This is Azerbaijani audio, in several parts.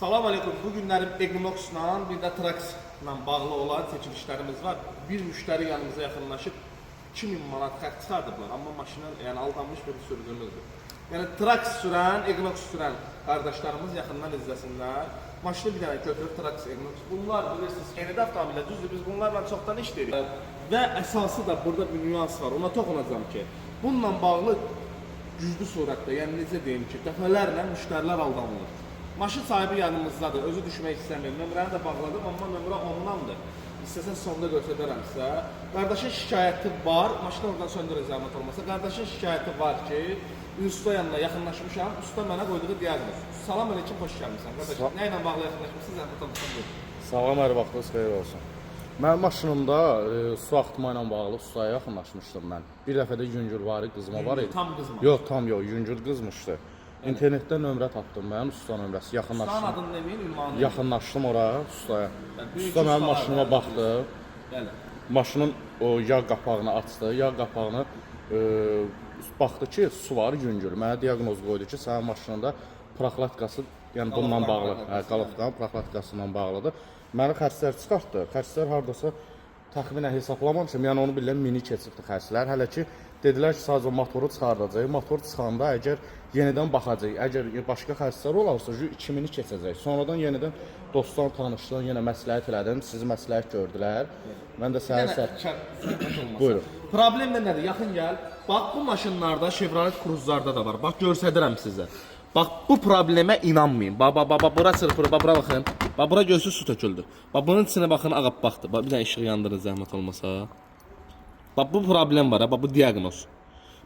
Salam aleyküm. Bu günlərim Equinox-la, bir də Trax-la bağlı olan çəkilişlərimiz var. Bir müştəri yanımıza yaxınlaşıb 2000 manat xərc çıxardıblar. Amma maşının aldanmış bir sürdüyümüzdür. Yəni Trax sürən, Equinox sürən qardaşlarımız yaxından izləsinlər. Maşını bir dənə götürüb Trax, Equinox. Bunlar bilirsiniz, yeni də avtomobillər, düzdür, biz bunlarla çoxdan iş deyirik. Və əsası da burada bir nüans var, ona toxunacağım ki, bununla bağlı güclü surətdə, yəni necə deyim ki, dəfələrlə müştərilər aldanılır. Maşın sahibi yanımızdadır, özü düşmək istəmir. Nömrəni də bağladım, amma nömrə ondandır. İstəsən sonda göstərərəm sizə. Qardaşın şikayəti var, maşını oradan söndürün zəhmət olmasa. Qardaşın şikayəti var ki, usta yanına yaxınlaşmışam, usta mənə qoyduğu diaqnoz. Salam aleyküm, xoş gəlmişsən qardaş. Nə ilə bağlı yaxınlaşmışsın, zəhmət olmasa buyurun. Salam, hər vaxtınız xeyir olsun. Mənim maşınımda su axıtma ilə bağlı ustaya yaxınlaşmışdım mən. Bir dəfə də yüngülvari qızma var idi. Tam qızma. Yox, tam yox, yüngül qızmışdı. İnternetdə nömrə tapdım mən, usta nömrəsi, yaxınlaşdım. Ustanın adını deməyin, ünvanı. Yaxınlaşdım oraya, ustaya. Böyük Usta mənim ustalar maşınıma var. baxdı. Bəli. Maşının o yağ qapağını açdı. Yağ qapağını baxdı ki, su var, yüngül. Mənə diaqnoz qoydu ki, sənin maşınında proklatkası, yəni bununla bağlı, qalofdan proklatkası ilə bağlıdır. Məni xərclər çıxartdı. Xərclər hardasa təxminən hesablamamışam. Yəni onu bilən mini keçibdi xərclər. Hələ ki dedilər ki, sadəcə motoru çıxardacaq. Motor çıxanda əgər yenidən baxacaq. Əgər başqa xərclər olarsa 2000-i keçəcək. Sonradan yenidən dostlar, tanışlar yenə məsləhət elədim. Sizi məsləhət gördülər. Mən də səhər Buyurun. Problem də nədir? Yaxın gəl. Bax bu maşınlarda Chevrolet Cruze'larda da var. Bax göstərirəm sizə. Bax bu problemə inanmayın. Bax bura çırpır, bax bura baxın. Bax bura görsüz su töküldü. Bax bunun içinə baxın, ağappaqdır. Bax bir dənə işıq yandırın zəhmət olmasa. Bax bu problem var ha, bax bu diaqnoz.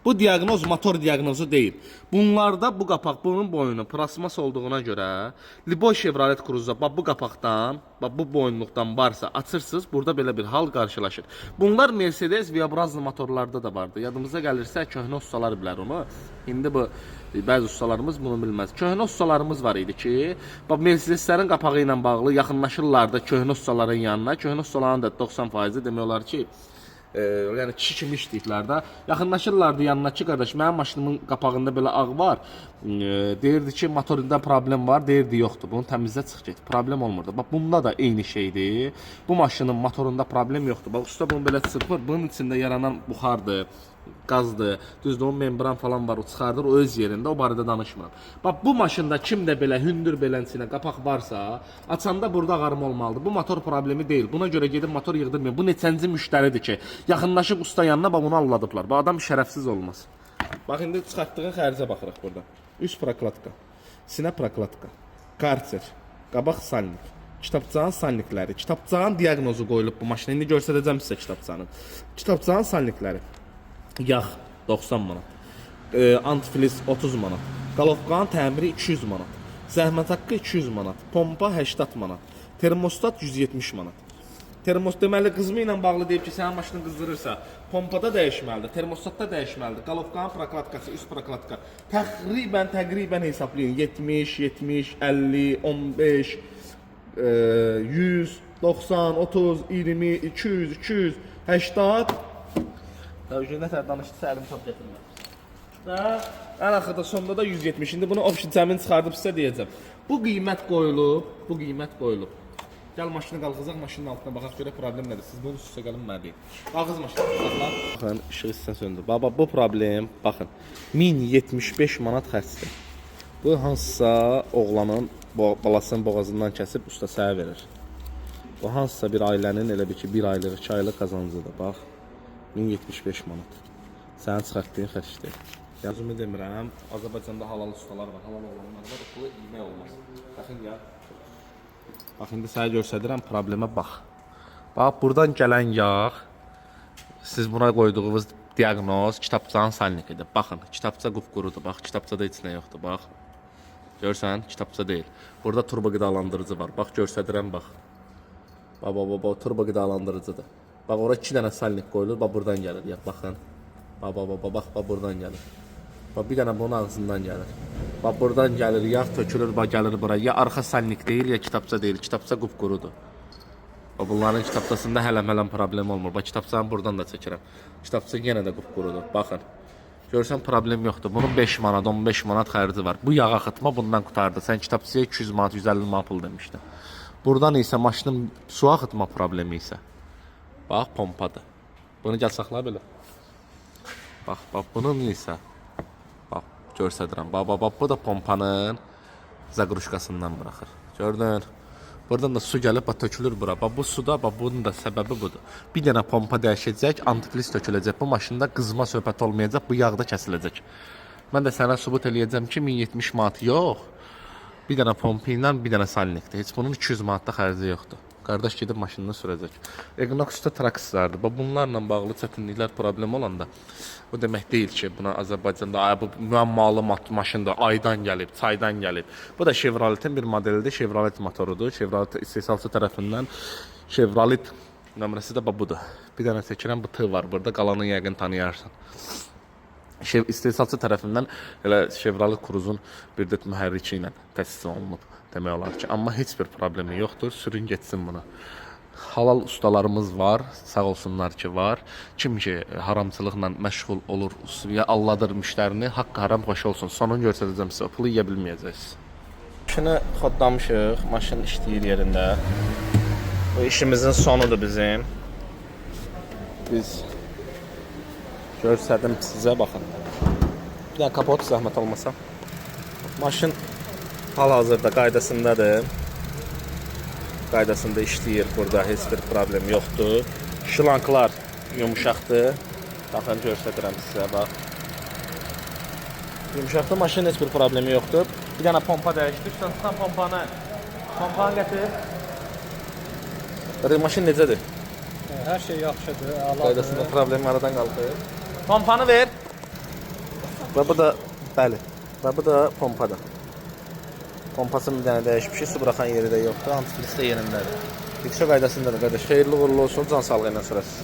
Bu diaqnoz motor diaqnozu deyil. Bunlarda bu qapaq bunun boyunu plasmas olduğuna görə Liboy Chevrolet Cruze bax bu qapaqdan, bax bu boyunluqdan varsa açırsınız, burada belə bir hal qarşılaşır. Bunlar Mercedes V-Brazlı motorlarda da vardı. Yadımıza gəlirsə köhnə ustalar bilər onu. İndi bu bəzi ustalarımız bunu bilməz. Köhnə ustalarımız var idi ki, bax Mercedeslərin qapağı ilə bağlı yaxınlaşırlar da köhnə ustaların yanına. Köhnə ustaların da 90% demək olar ki, yəni kişi kimi işləyiblər də. Yaxınlaşırlardı yanına ki, qardaş, mənim maşınımın qapağında belə ağ var. Deyirdi ki, motorunda problem var, deyirdi yoxdur. Bunu təmizlə çıx get. Problem olmurdu. Bax bunda da eyni şeydir. Bu maşının motorunda problem yoxdur. Bax usta bunu belə çırpır. Bunun içində yaranan buxardır, qazdır, düzdür, onun membran falan var, o çıxardır, o öz yerində, o barədə danışmıram. Bax, bu maşında kimdə belə hündür belənçinə qapaq varsa, açanda burada ağarma olmalıdır. Bu motor problemi deyil. Buna görə gedib motor yığdırmayın. Bu neçənci müştəridir ki, yaxınlaşıb usta yanına, bax, bunu alladıblar. Bax, adam şərəfsiz olmaz. Bax, indi çıxartdığın xərcə baxırıq burada. Üst proklatka, sinə proklatka, karter, qabaq salnik, kitabçanın salnikləri, kitabçanın diaqnozu qoyulub bu maşına. İndi göstərəcəm sizə kitabçanın. Kitabçanın salnikləri. Yağ 90 manat, antifriz 30 manat, qalovqanın təmiri 200 manat, zəhmət haqqı 200 manat, pompa 80 manat, termostat 170 manat. Termostat deməli qızma ilə bağlı deyib ki, sənin maşını qızdırırsa, pompada dəyişməlidir, termostatda dəyişməlidir, qalovqanın proklatkası, üst proklatka. Təqribən hesablayın, 70, 70, 50, 15, 100, 90, 30, 20, 200, 200, 80. Nətər danışdısa əlimi top gətirməm. Ən axırda sonda da 170. İndi bunu option cəmin çıxardıb sizə deyəcəm. Bu qiymət qoyulub. Gəl maşını qalxızaq, maşının altına baxaq görə problem nədir? Siz bunu üstə gəlin mənə deyin. Qalxız maşını. Baxın, işıq istən söndür. Baba, bu problem, baxın, 1075 manat xərcdir. Bu hansısa oğlanın balasının boğazından kəsib usta səhə verir. Bu hansısa bir ailənin elə bir ki, 1 aylıq, 2 aylıq qazancıdır, bax. 1075 manat. Sənin çıxartdığın xərcdir. Yazımı demirəm, Azərbaycanda halal ustalar var, halal olanlar var, pulu yemək olmaz. Baxın ya. Bax, indi sənə göstərirəm, problemə bax. Bax, buradan gələn yağ, siz buna qoyduğunuz diaqnoz kitabçanın salnikidir. Baxın, kitabça qupqurudur, bax, kitabçada heç nə yoxdur, bax. Görsən, kitabça deyil. Burada turbo qidalandırıcı var, bax, göstərirəm, bax. Bax, turbo qidalandırıcıdır. Bax, ora 2 dənə salnik qoyulur, bax, buradan gəlir, ya, baxın. Bax, buradan gəlir. Bax, bir dənə bunun ağzından gəlir. Bax, buradan gəlir, yağ tökülür, bax, gəlir bura. Ya arxa salnik deyil, ya kitabça deyil, kitabça qupqurudur. Bax, bunların kitabçasında hələm problem olmur. Bax, kitabçanı buradan da çəkirəm. Kitabça yenə də qupqurudur, baxın. Görsən problem yoxdur. Bunun 5 manat, 15 manat xərci var. Bu yağ axıtma bundan qurtardı. Sən kitabçıya 200 manat, 150 manat pul demişdin. Buradan isə maşının su axıtma problemi isə. Bax, pompadır. Bunu gəl saxla belə. Bax, bunun isə. Bax, göstərirəm. Bax, bu da pompanın zaqruşkasından buraxır. Gördün? Buradan da su gəlib, tökülür bura. Bax, bu suda, bax, bunun da səbəbi budur. Bir dənə pompa dəyişəcək, antifriz töküləcək. Bu maşında qızma söhbət olmayacaq, bu yağda kəsiləcək. Mən də sənə sübut eləyəcəm ki, 1070 manat yox. Bir dənə pompa ilə, bir dənə salnikdir. Heç bunun 200 manatda xərci yoxdur. Qardaş gedib maşınını sürəcək. Equinox-da Traxxaslardır. Bax, bunlarla bağlı çətinliklər, problem olanda o demək deyil ki, buna Azərbaycanda bu müəmmalı maşındır, aydan gəlib, çaydan gəlib. Bu da Chevrolet'in bir modelidir, Chevrolet motorudur. Chevrolet istehsalçı tərəfindən Chevrolet nömrəsi də budur. Bir dənə çəkirəm, bu T var burada, qalanı yəqin tanıyarsan. İstehsalçı tərəfindən elə Chevrolet Cruze'un bir də mühərriki ilə təsis olunub demək olar ki, amma heç bir problemi yoxdur. Sürün getsin bunu. Halal ustalarımız var, sağ olsunlar ki var. Kim ki haramçılıqla məşğul olur, ya alladır müştərini, haqqı haram xoş olsun. Sonunu göstərəcəm sizə, pulu yeyə bilməyəcəksiniz. Maşını xodlamışıq, maşın işləyir yerində. Bu işimizin sonudur bizim. Biz göstərdim sizə, baxın. Bir dənə kapot zəhmət olmasa. Maşın hal-hazırda qaydasındadır. Qaydasında işləyir burada, heç bir problem yoxdur. Şlanklar yumuşaqdır. Baxın, göstərirəm sizə, bax. Yumuşaqdır, maşının heç bir problemi yoxdur. Bir dənə pompa dəyişdik. Sən tutan pompanı gətir. Maşın necədir? Hər şey yaxşıdır, əladır. Qaydasında problemi aradan qalxır. Pompanı ver. Və bu da, bəli, və bu da pompadır. Pompasını bir dənə dəyişmişik, su buraxan yeri də yoxdur, antifriz də yerindədir. Yüksək qaydasındadır qardaş, xeyirli uğurlu olsun, can sağlığı ilə sürəsiz.